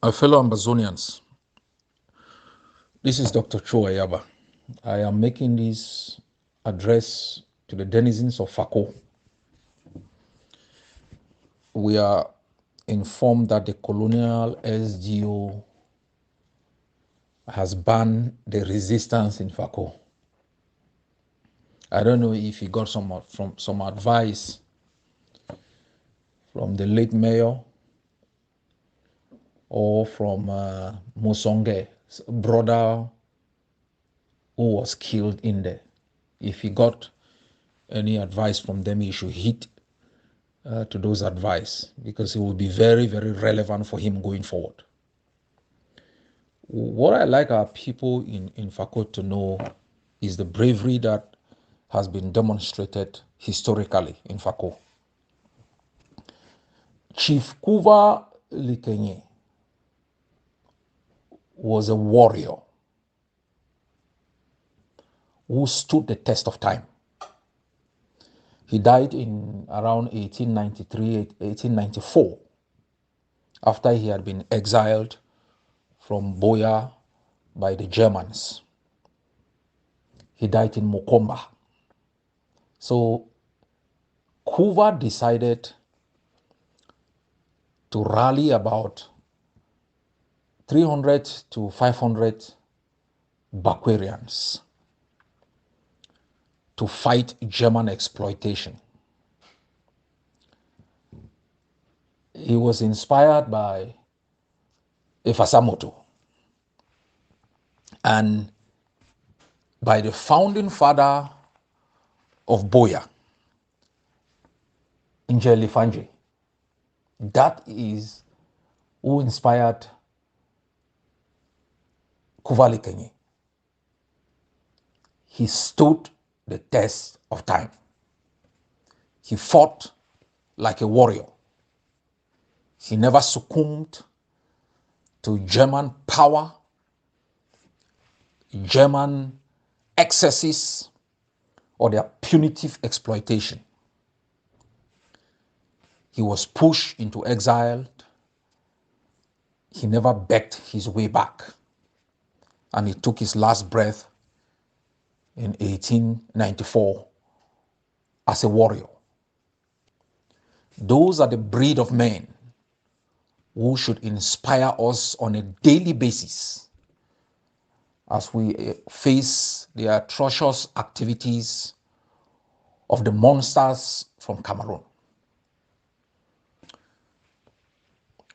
Our fellow Ambazonians, this is Dr. Chuayaba. I am making this address to the denizens of Fako. We are informed that the colonial SGO has banned the resistance in Fako. I don't know if he got some advice from the late mayor or from Musonge's brother who was killed in there. If he got any advice from them, he should hit to those advice, because it will be very, very relevant for him going forward. What I like our people in Fako to know is the bravery that has been demonstrated historically in Fako. Chief Kuva Likenye was a warrior who stood the test of time. He died in around 1893, 1894, after he had been exiled from Boya by the Germans. He died in Mokomba. So Kuva decided to rally about 300 to 500 Bakwarians to fight German exploitation. He was inspired by Efasamoto and by the founding father of Boya, Njeli Fanje. That is who inspired Kuvali Kenye. He stood the test of time. He fought like a warrior. He never succumbed to German power, German excesses, or their punitive exploitation. He was pushed into exile. He never begged his way back. And he took his last breath in 1894 as a warrior. Those are the breed of men who should inspire us on a daily basis as we face the atrocious activities of the monsters from Cameroon.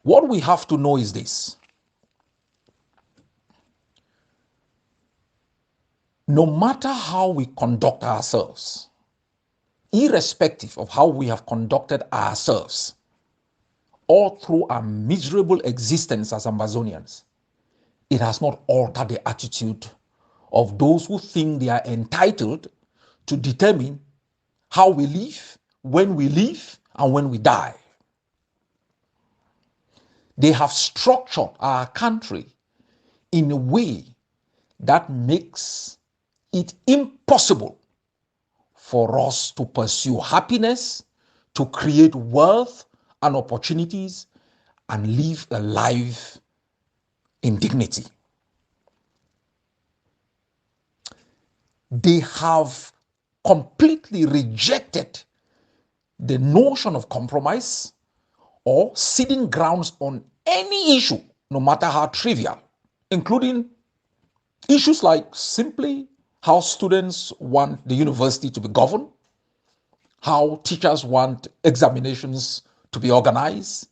What we have to know is this: no matter how we conduct ourselves, irrespective of how we have conducted ourselves all through our miserable existence as Ambazonians, it has not altered the attitude of those who think they are entitled to determine how we live, when we live, and when we die. They have structured our country in a way that makes it impossible for us to pursue happiness, to create wealth and opportunities, and live a life in dignity. They have completely rejected the notion of compromise or ceding grounds on any issue, no matter how trivial, including issues like simply how students want the university to be governed, how teachers want examinations to be organized,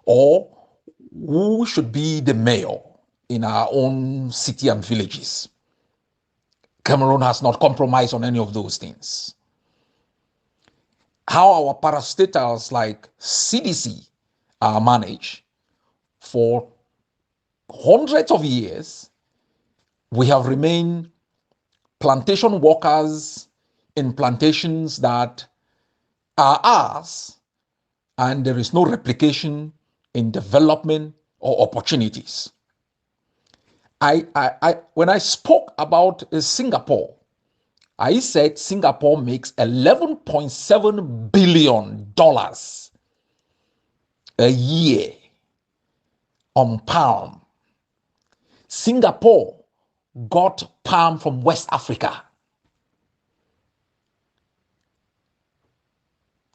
or who should be the mayor in our own city and villages. Cameroon has not compromised on any of those things. How our parastatals like CDC are managed. For hundreds of years, we have remained plantation workers in plantations that are ours, and there is no replication in development or opportunities. When I spoke about Singapore, I said Singapore makes $11.7 billion a year on palm. Singapore got palm from West Africa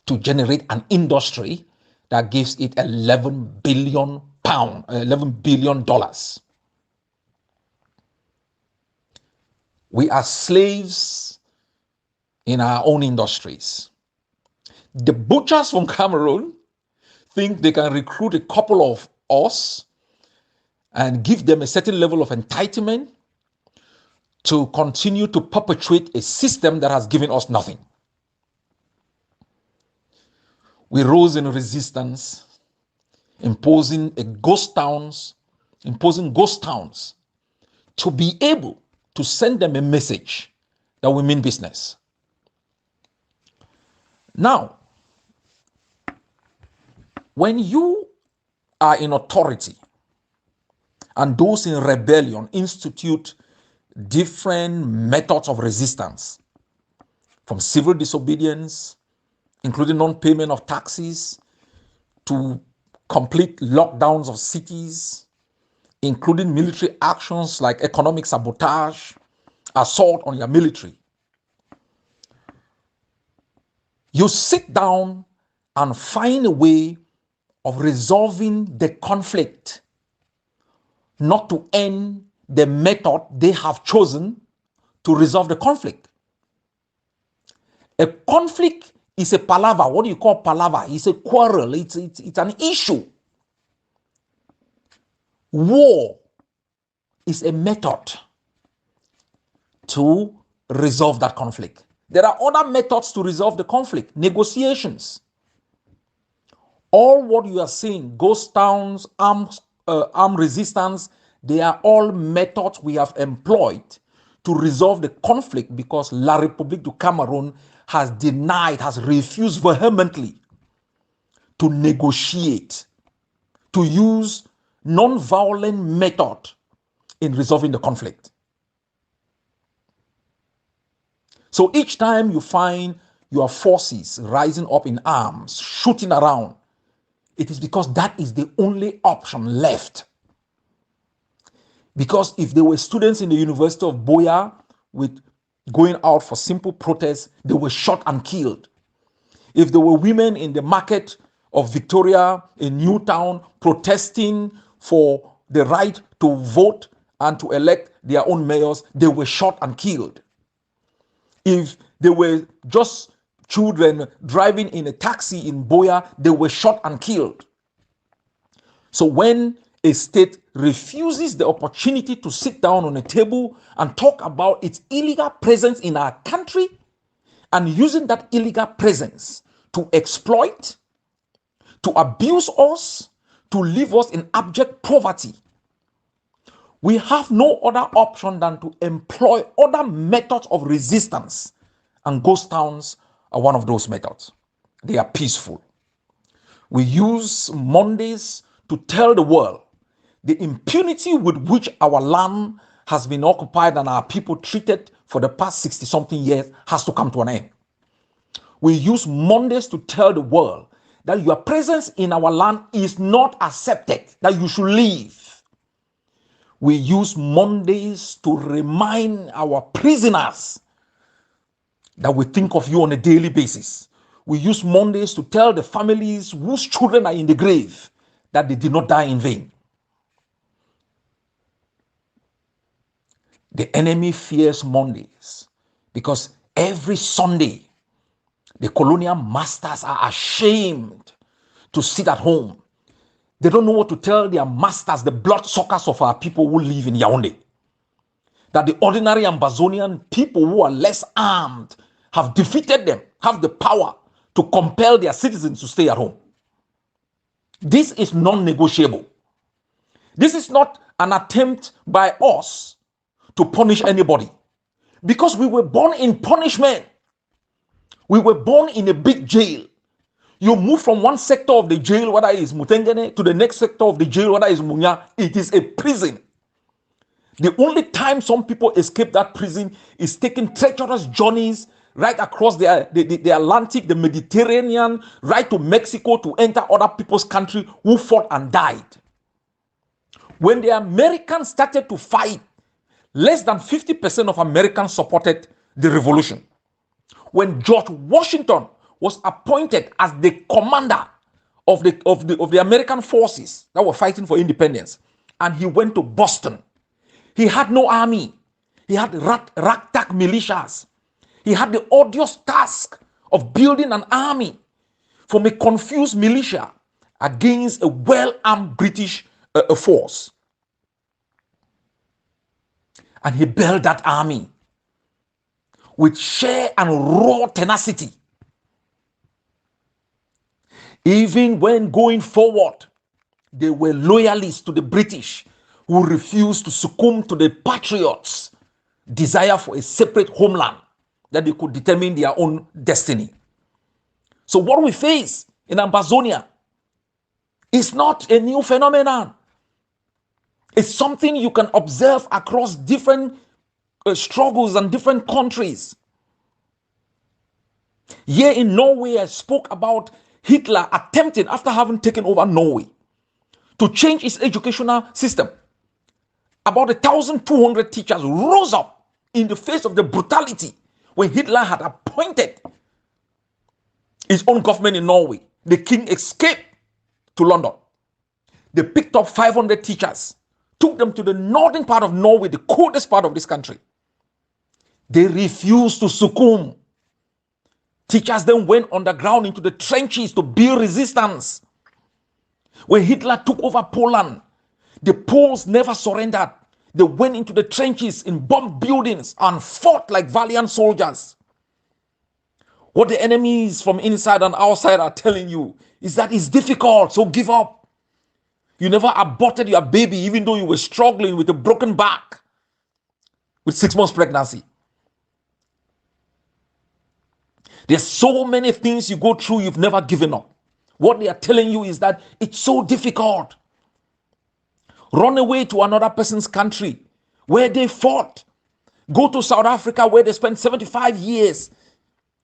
to generate an industry that gives it 11 billion pound, $11 billion. We are slaves in our own industries. The butchers from Cameroon think they can recruit a couple of us and give them a certain level of entitlement to continue to perpetuate a system that has given us nothing. We rose in resistance, imposing ghost towns to be able to send them a message that we mean business. Now, when you are in authority and those in rebellion institute different methods of resistance, from civil disobedience, including non-payment of taxes, to complete lockdowns of cities, including military actions like economic sabotage, assault on your military. You sit down and find a way of resolving the conflict, not to end the method they have chosen to resolve the conflict. A conflict is a palaver. What do you call palaver? It's a quarrel. It's an issue. War is a method to resolve that conflict. There are other methods to resolve the conflict. Negotiations. All what you are seeing, ghost towns, armed resistance, they are all methods we have employed to resolve the conflict because La République du Cameroun has refused vehemently to negotiate, to use non-violent method in resolving the conflict. So each time you find your forces rising up in arms, shooting around, it is because that is the only option left. Because if there were students in the University of Boya with going out for simple protests, they were shot and killed. If there were women in the market of Victoria in Newtown protesting for the right to vote and to elect their own mayors, they were shot and killed. If they were just children driving in a taxi in Boya, they were shot and killed. So when a state refuses the opportunity to sit down on a table and talk about its illegal presence in our country and using that illegal presence to exploit, to abuse us, to leave us in abject poverty, we have no other option than to employ other methods of resistance. And ghost towns are one of those methods. They are peaceful. We use Mondays to tell the world the impunity with which our land has been occupied and our people treated for the past 60-something years has to come to an end. We use Mondays to tell the world that your presence in our land is not accepted, that you should leave. We use Mondays to remind our prisoners that we think of you on a daily basis. We use Mondays to tell the families whose children are in the grave that they did not die in vain. The enemy fears Mondays because every Sunday, the colonial masters are ashamed to sit at home. They don't know what to tell their masters, the bloodsuckers of our people who live in Yaoundé, that the ordinary Ambazonian people who are less armed have defeated them, have the power to compel their citizens to stay at home. This is non-negotiable. This is not an attempt by us to punish anybody, because we were born in punishment. We were born in a big jail. You move from one sector of the jail, whether it is Mutengene, to the next sector of the jail, whether it is Munya, it is a prison. The only time some people escape that prison is taking treacherous journeys right across the Atlantic, the Mediterranean, right to Mexico to enter other people's country who fought and died. When the Americans started to fight, less than 50% of Americans supported the revolution. When George Washington was appointed as the commander of the American forces that were fighting for independence, and he went to Boston, he had no army. He had ragtag militias. He had the odious task of building an army from a confused militia against a well-armed British force. And he built that army with sheer and raw tenacity. Even when going forward, they were loyalists to the British who refused to succumb to the patriots' desire for a separate homeland that they could determine their own destiny. So what we face in Ambazonia is not a new phenomenon. It's something you can observe across different struggles and different countries. Here in Norway, I spoke about Hitler attempting, after having taken over Norway, to change its educational system. About 1,200 teachers rose up in the face of the brutality when Hitler had appointed his own government in Norway. The king escaped to London. They picked up 500 teachers, took them to the northern part of Norway, the coldest part of this country. They refused to succumb. Teachers then went underground into the trenches to build resistance. When Hitler took over Poland, the Poles never surrendered. They went into the trenches in bomb buildings and fought like valiant soldiers. What the enemies from inside and outside are telling you is that it's difficult, so give up. You never aborted your baby even though you were struggling with a broken back with 6 months pregnancy. There's so many things you go through, you've never given up. What they are telling you is that it's so difficult. Run away to another person's country where they fought. Go to South Africa where they spent 75 years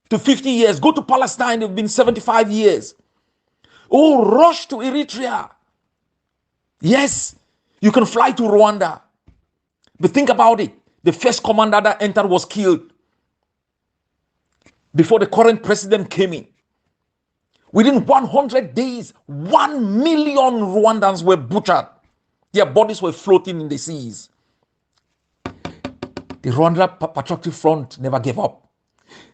to 50 years. Go to Palestine, they've been 75 years. Oh, rush to Eritrea. Yes, you can fly to Rwanda. But think about it. The first commander that entered was killed before the current president came in. Within 100 days, 1 million Rwandans were butchered. Their bodies were floating in the seas. The Rwanda Patriotic Front never gave up.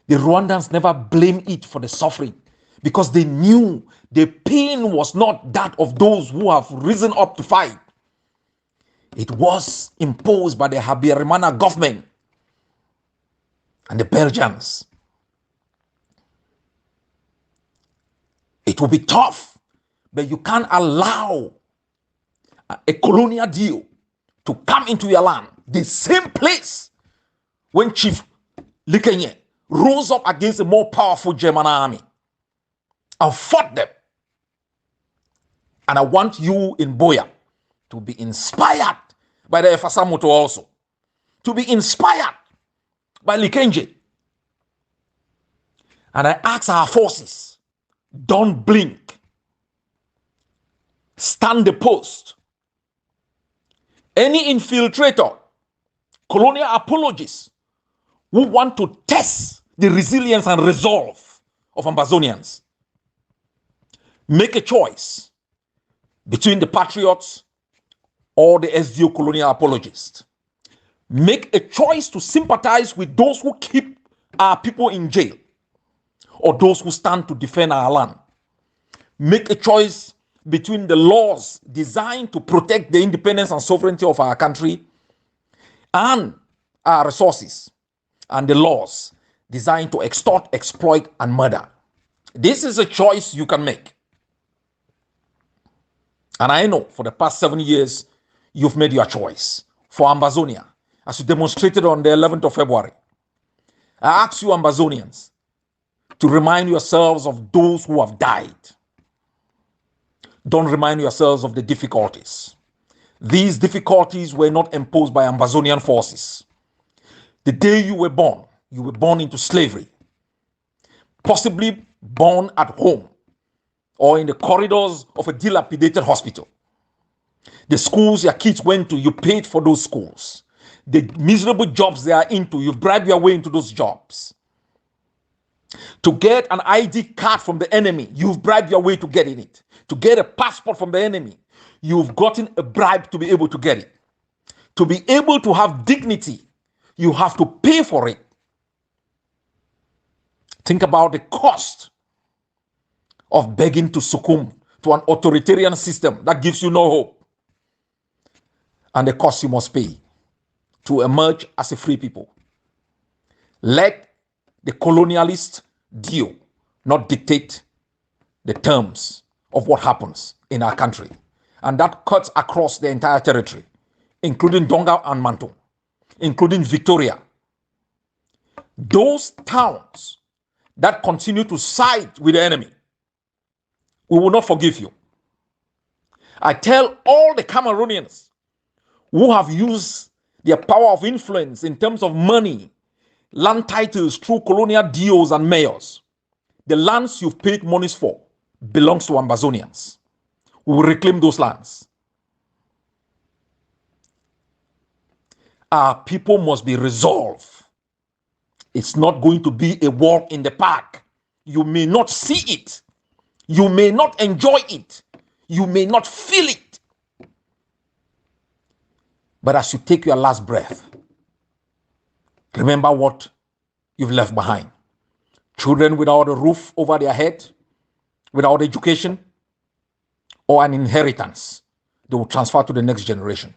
The Rwandans never blamed it for the suffering because they knew the pain was not that of those who have risen up to fight. It was imposed by the Habyarimana government and the Belgians. It will be tough, but you can't allow a colonial deal to come into your land. The same place when Chief Likenye rose up against a more powerful German army and fought them. And I want you in Boya to be inspired by the Efasamoto also. To be inspired by Likenye. And I ask our forces, don't blink. Stand the post. Any infiltrator, colonial apologists who want to test the resilience and resolve of Ambazonians, make a choice between the patriots or the SDO colonial apologists. Make a choice to sympathize with those who keep our people in jail or those who stand to defend our land. Make a choice between the laws designed to protect the independence and sovereignty of our country and our resources, and the laws designed to extort, exploit, and murder. This is a choice you can make. And I know for the past 7 years, you've made your choice for Ambazonia, as you demonstrated on the 11th of February. I ask you, Ambazonians, to remind yourselves of those who have died. Don't remind yourselves of the difficulties. These difficulties were not imposed by Ambazonian forces. The day you were born into slavery, possibly born at home or in the corridors of a dilapidated hospital. The schools your kids went to, you paid for those schools. The miserable jobs they are into, you've bribed your way into those jobs. To get an ID card from the enemy, you've bribed your way to getting it. To get a passport from the enemy, you've gotten a bribe to be able to get it. To be able to have dignity, you have to pay for it. Think about the cost of begging to succumb to an authoritarian system that gives you no hope, and the cost you must pay to emerge as a free people. Let the colonialist deal not dictate the terms of what happens in our country. And that cuts across the entire territory, including Donga and Manto, including Victoria. Those towns that continue to side with the enemy, we will not forgive you. I tell all the Cameroonians who have used their power of influence in terms of money, land titles through colonial DOs and mayors, the lands you've paid monies for belongs to Ambazonians. We will reclaim those lands. Our people must be resolved. It's not going to be a walk in the park. You may not see it. You may not enjoy it. You may not feel it. But as you take your last breath, remember what you've left behind. Children without a roof over their head, without education, or an inheritance, they will transfer to the next generation.